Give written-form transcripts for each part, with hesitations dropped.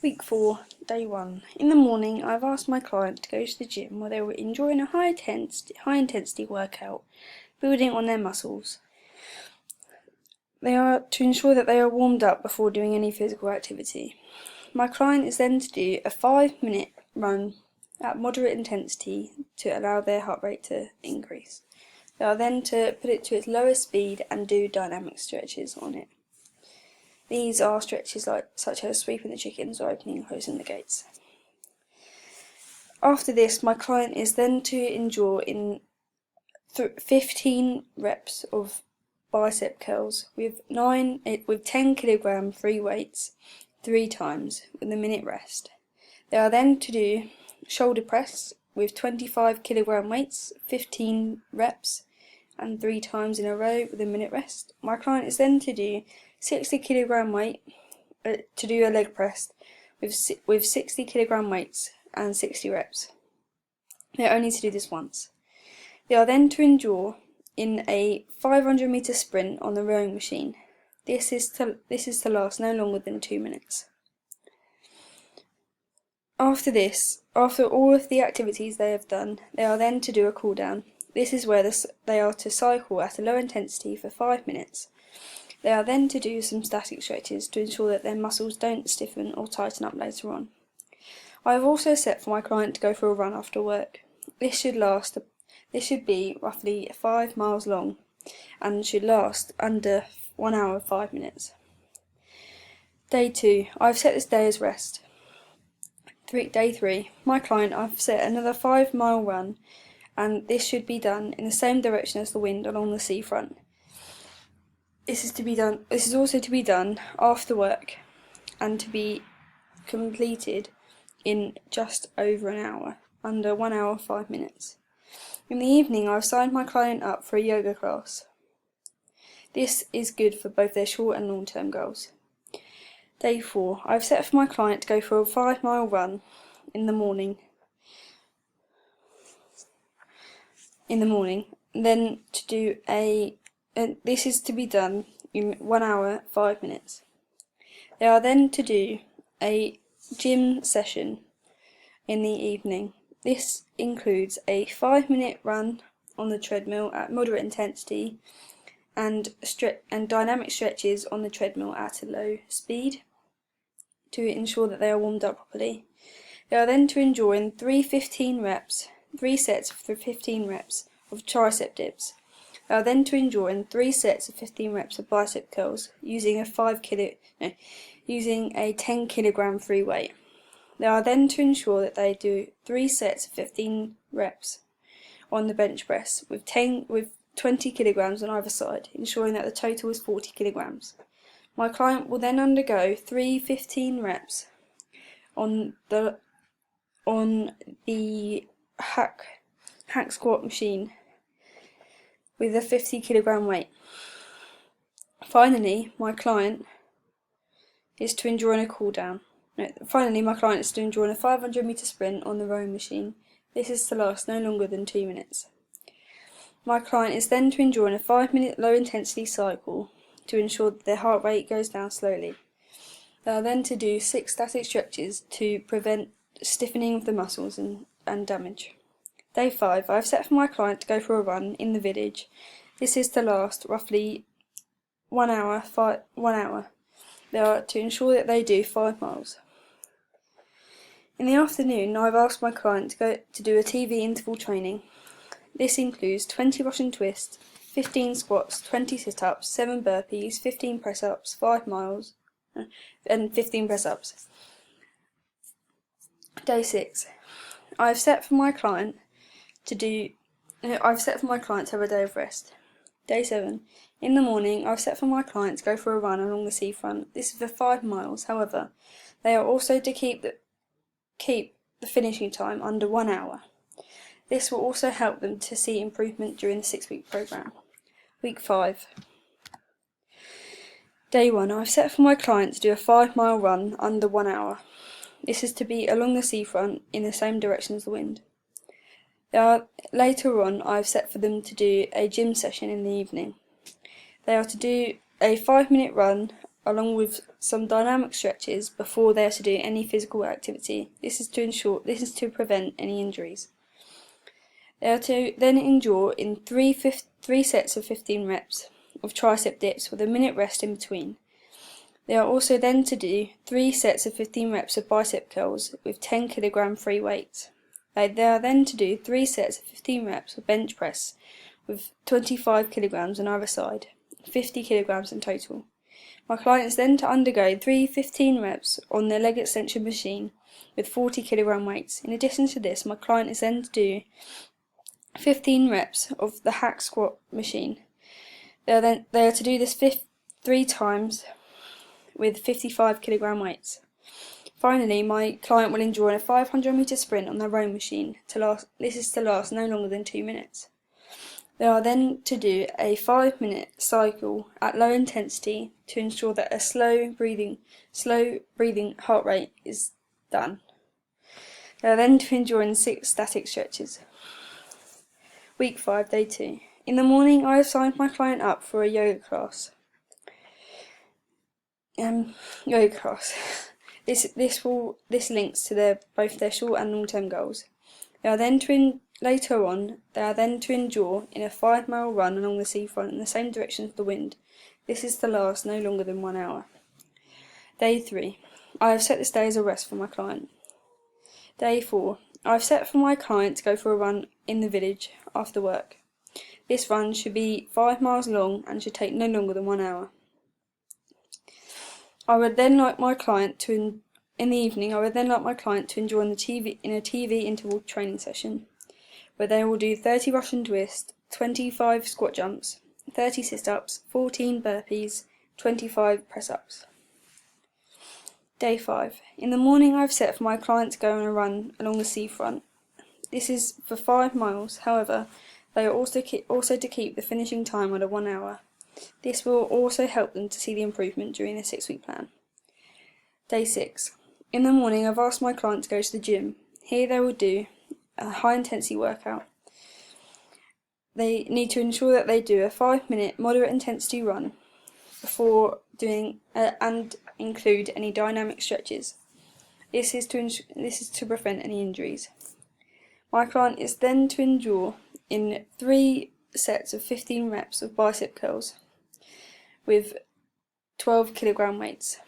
Week 4, Day 1. In the morning, I've asked my client to go to the gym where they will enjoy a high intensity workout, building on their muscles. They are to ensure that they are warmed up before doing any physical activity. My client is then to do a 5-minute run at moderate intensity to allow their heart rate to increase. They are then to put it to its lowest speed and do dynamic stretches on it. These are stretches such as sweeping the chickens or opening and closing the gates. After this, my client is then to endure in 15 reps of bicep curls with 10 kilogram free weights 3 times with a minute rest. They are then to do shoulder press with 25 kilogram weights, 15 reps and 3 times in a row with a minute rest. My client is then to do 60 kilogram weight to do a leg press with 60 kilogram weights and 60 reps. They are only to do this once. They are then to endure in a 500 meter sprint on the rowing machine. This is to last no longer than 2 minutes. After all of the activities they have done, they are then to do a cool down. This is where they are to cycle at a low intensity for 5 minutes. They are then to do some static stretches to ensure that their muscles don't stiffen or tighten up later on. I have also set for my client to go for a run after work. This should be roughly 5 miles long and should last under 1 hour 5 minutes. Day 2. I have set this day as rest. Day 3. My client, I've set another 5-mile run, and this should be done in the same direction as the wind along the seafront. This is also to be done after work and to be completed in just over an hour, under 1 hour 5 minutes. In the evening, I've signed my client up for a yoga class. This is good for both their short and long-term goals. Day 4. I've set for my client to go for a 5-mile run in the morning, then to do this is to be done in 1 hour 5 minutes. They are then to do a gym session in the evening. This includes a 5-minute run on the treadmill at moderate intensity and dynamic stretches on the treadmill at a low speed to ensure that they are warmed up properly. They are then to enjoy 3 sets of 15 reps of tricep dips. They are then to enjoy 3 sets of 15 reps of bicep curls using a 10 kilogram free weight. They are then to ensure that they do 3 sets of 15 reps on the bench press with 20 kilograms on either side, ensuring that the total is 40 kilograms. My client will then undergo 3 15 reps on the hack squat machine with a 50 kilogram weight. Finally, my client is to enjoy a cool down. Finally, my client is to enjoy a 500 meter sprint on the rowing machine. This is to last no longer than 2 minutes. My client is then to enjoy a 5-minute low intensity cycle to ensure that their heart rate goes down slowly. They are then to do 6 static stretches to prevent stiffening of the muscles and damage. Day 5. I have set for my client to go for a run in the village. This is to last roughly 1 hour. They are to ensure that they do 5 miles. In the afternoon, I have asked my client to go to do a TV interval training. This includes 20 Russian twists, 15 squats, 20 sit-ups, 7 burpees, 15 press-ups, 5 miles, and 15 press-ups. Day 6. I've set for my client to have a day of rest. Day 7. In the morning, I've set for my client to go for a run along the seafront. This is for 5 miles. However, they are also to keep the finishing time under 1 hour. This will also help them to see improvement during the 6-week programme. Week 5. Day 1. I've set for my client to do a 5-mile run under 1 hour. This is to be along the seafront in the same direction as the wind. Later on, I've set for them to do a gym session in the evening. They are to do a 5-minute run along with some dynamic stretches before they are to do any physical activity. This is to prevent any injuries. They are to then endure in three sets of 15 reps of tricep dips with a minute rest in between. They are also then to do 3 sets of 15 reps of bicep curls with 10 kg free weights. They are then to do 3 sets of 15 reps of bench press with 25 kg on either side, 50 kg in total. My client is then to undergo 3 15 reps on their leg extension machine with 40 kg weights. In addition to this, my client is then to do 15 reps of the hack squat machine. They are to do this 3 times with 55 kg weights. Finally, my client will endure a 500-metre sprint on the row machine. This is to last no longer than 2 minutes. They are then to do a 5-minute cycle at low intensity to ensure that a slow breathing heart rate is done. They are then to endure in 6 static stretches. Week 5, Day 2. In the morning, I have signed my client up for a yoga class. This links to both their short and long-term goals. They are then to endure in a 5-mile run along the seafront in the same direction as the wind. This is to last no longer than 1 hour. Day 3. I have set this day as a rest for my client. Day 4. I have set for my client to go for a run in the village after work. This run should be 5 miles long and should take no longer than 1 hour. I would then like my client to enjoy in a TV interval training session, where they will do 30 Russian twists, 25 squat jumps, 30 sit-ups, 14 burpees, 25 press-ups. Day 5. In the morning, I have set for my client to go on a run along the seafront. This is for 5 miles. However, they are also to keep the finishing time under 1 hour. This will also help them to see the improvement during the 6-week plan. Day 6. In the morning, I've asked my client to go to the gym. Here they will do a high-intensity workout. They need to ensure that they do a 5-minute moderate-intensity run before doing and include any dynamic stretches. This is to prevent any injuries. My client is then to endure in 3 sets of 15 reps of bicep curls with 12 kg weights.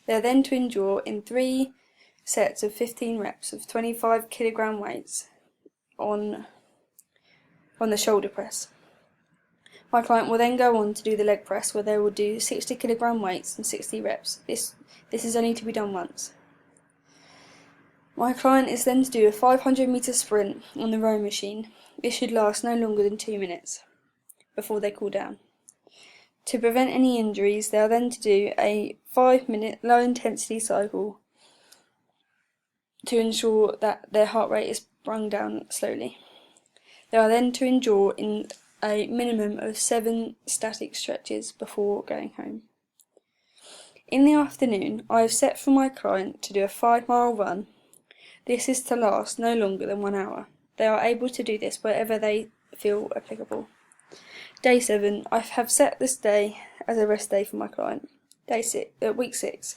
They are then to endure in 3 sets of 15 reps of 25 kg weights on the shoulder press. My client will then go on to do the leg press, where they will do 60 kg weights and 60 reps. This is only to be done once. My client is then to do a 500-metre sprint on the row machine. This should last no longer than 2 minutes before they cool down. To prevent any injuries, they are then to do a 5-minute low-intensity cycle to ensure that their heart rate is brought down slowly. They are then to endure in a minimum of 7 static stretches before going home. In the afternoon, I have set for my client to do a 5-mile run. This is to last no longer than 1 hour. They are able to do this wherever they feel applicable. Day 7. I have set this day as a rest day for my client. Week 6.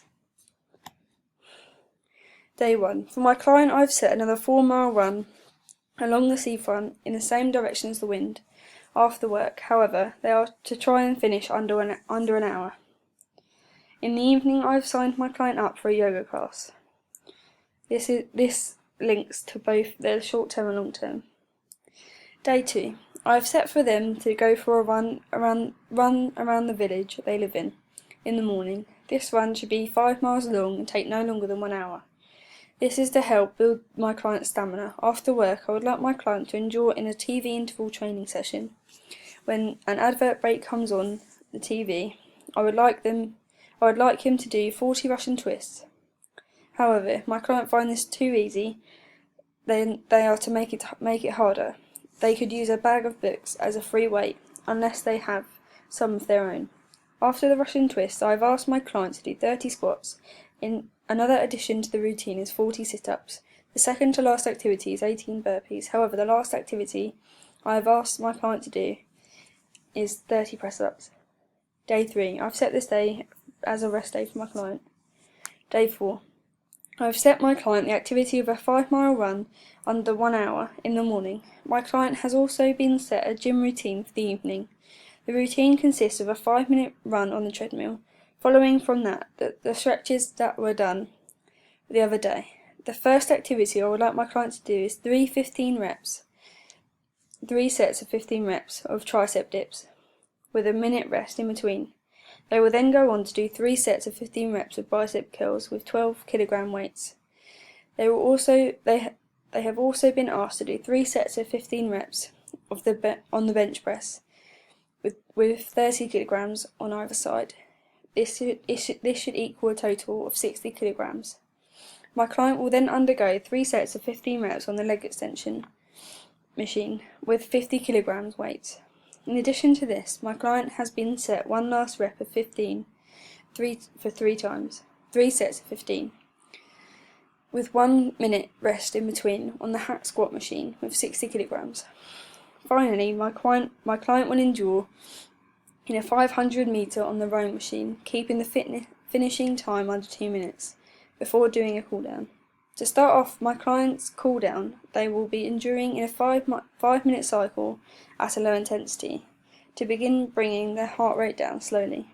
Day 1. For my client, I have set another 4-mile run along the seafront in the same direction as the wind after work. However, they are to try and finish under an hour. In the evening, I have signed my client up for a yoga class. This links to both their short-term and long-term. Day 2. I have set for them to go for a run around the village they live in the morning. This run should be 5 miles long and take no longer than 1 hour. This is to help build my client's stamina. After work, I would like my client to endure in a TV interval training session. When an advert break comes on the TV, I would like him to do 40 Russian twists. However, if my client finds this too easy, then they are to make it harder. They could use a bag of books as a free weight, unless they have some of their own. After the Russian twists, I have asked my client to do 30 squats. Another addition to the routine is 40 sit-ups. The second to last activity is 18 burpees. However, the last activity I have asked my client to do is 30 press-ups. Day 3. I've set this day as a rest day for my client. Day 4. I have set my client the activity of a 5-mile run under 1 hour in the morning. My client has also been set a gym routine for the evening. The routine consists of a 5-minute run on the treadmill, following from that the stretches that were done the other day. The first activity I would like my client to do is 3 sets of 15 reps of tricep dips, with a minute rest in between. They will then go on to do 3 sets of 15 reps of bicep curls with 12 kilogram weights. They have also been asked to do 3 sets of 15 reps on the bench press, with 30 kilograms on either side. This should equal a total of 60 kilograms. My client will then undergo 3 sets of 15 reps on the leg extension machine with 50 kilograms weight. In addition to this, my client has been set one last rep of 15, 3 sets of 15, with 1 minute rest in between on the hack squat machine with 60 kilograms. Finally, my client will endure in a 500 meter on the rowing machine, keeping the finishing time under 2 minutes, before doing a cool down. To start off my client's cool down, they will be enduring in a 5-minute cycle at a low intensity, to begin bringing their heart rate down slowly.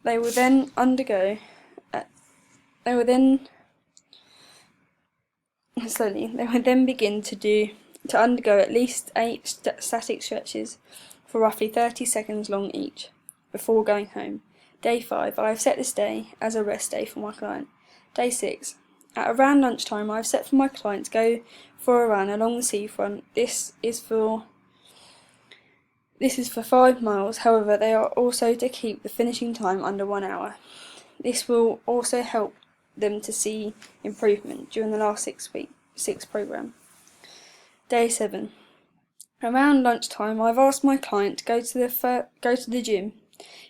They will then begin to undergo at least 8 static stretches for roughly 30 seconds long each, before going home. Day 5. I have set this day as a rest day for my client. Day 6. At around lunchtime, I have set for my client to go for a run along the seafront. This is for 5 miles, however they are also to keep the finishing time under 1 hour. This will also help them to see improvement during the last 6 program. Day 7. Around lunchtime, I've asked my client to go to the gym.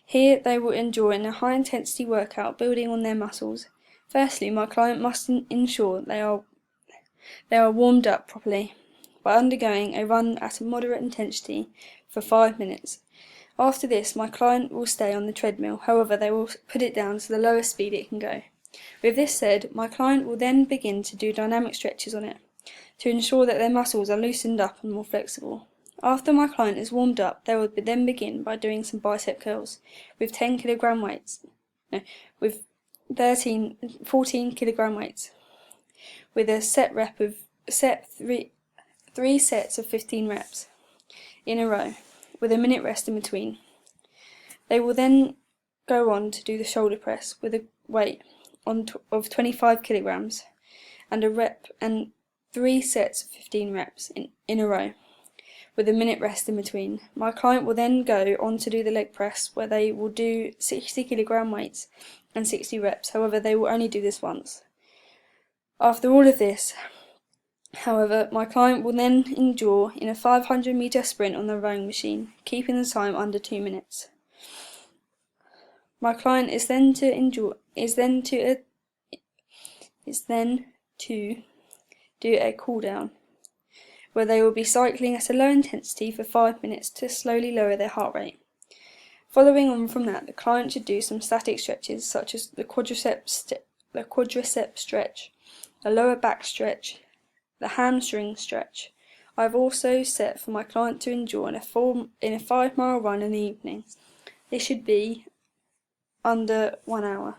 Here they will enjoy a high intensity workout building on their muscles. Firstly, my client must ensure they are warmed up properly by undergoing a run at a moderate intensity for 5 minutes. After this, my client will stay on the treadmill, however they will put it down to the lowest speed it can go. With this said, my client will then begin to do dynamic stretches on it, to ensure that their muscles are loosened up and more flexible. After my client is warmed up, they will then begin by doing some bicep curls with 14 kilogram weights, with a three sets of 15 reps in a row, with a minute rest in between. They will then go on to do the shoulder press with a weight of 25 kilograms and 3 sets of 15 reps in a row, with a minute rest in between. My client will then go on to do the leg press, where they will do 60 kilogram weights and 60 reps, however they will only do this once. After all of this, however, my client will then endure in a 500 meter sprint on the rowing machine, keeping the time under 2 minutes. My client is then to do a cool down, where they will be cycling at a low intensity for 5 minutes to slowly lower their heart rate. Following on from that, the client should do some static stretches such as the quadricep stretch, the lower back stretch, the hamstring stretch. I have also set for my client to endure in a 5-mile run in the evening. This should be under 1 hour.